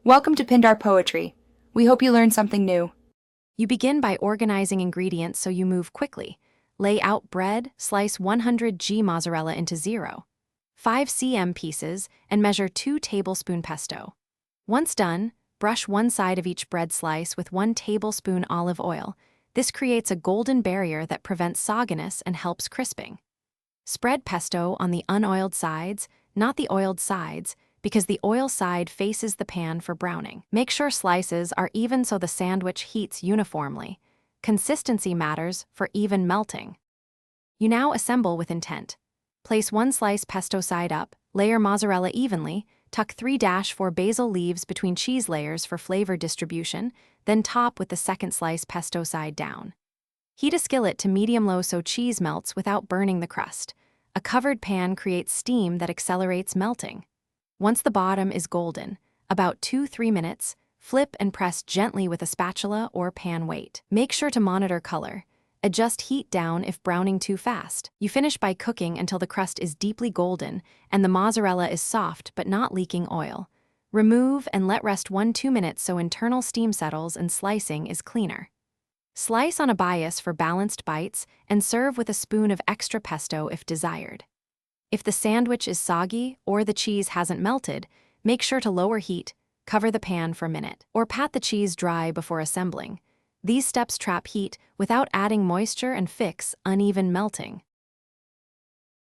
Welcome to Pindar Poetry. We hope you learned something new. You begin by organizing ingredients so you move quickly. Lay out bread, slice 100 g mozzarella into 0.5 cm pieces, and measure 2 tablespoon pesto. Once done, brush one side of each bread slice with 1 tablespoon olive oil. This creates a golden barrier that prevents sogginess and helps crisping. Spread pesto on the unoiled sides, not the oiled sides, because the oil side faces the pan for browning. Make sure slices are even so the sandwich heats uniformly. Consistency matters for even melting. You now assemble with intent. Place one slice pesto side up, layer mozzarella evenly, tuck 3-4 basil leaves between cheese layers for flavor distribution, then top with the second slice pesto side down. Heat a skillet to medium-low so cheese melts without burning the crust. A covered pan creates steam that accelerates melting. Once the bottom is golden, about 2-3 minutes, flip and press gently with a spatula or pan weight. Make sure to monitor color. Adjust heat down if browning too fast. You finish by cooking until the crust is deeply golden and the mozzarella is soft but not leaking oil. Remove and let rest 1-2 minutes so internal steam settles and slicing is cleaner. Slice on a bias for balanced bites and serve with a spoon of extra pesto if desired. If the sandwich is soggy or the cheese hasn't melted, make sure to lower heat, cover the pan for a minute, or pat the cheese dry before assembling. These steps trap heat without adding moisture and fix uneven melting.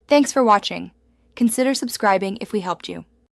Thanks for watching. Consider subscribing if we helped you.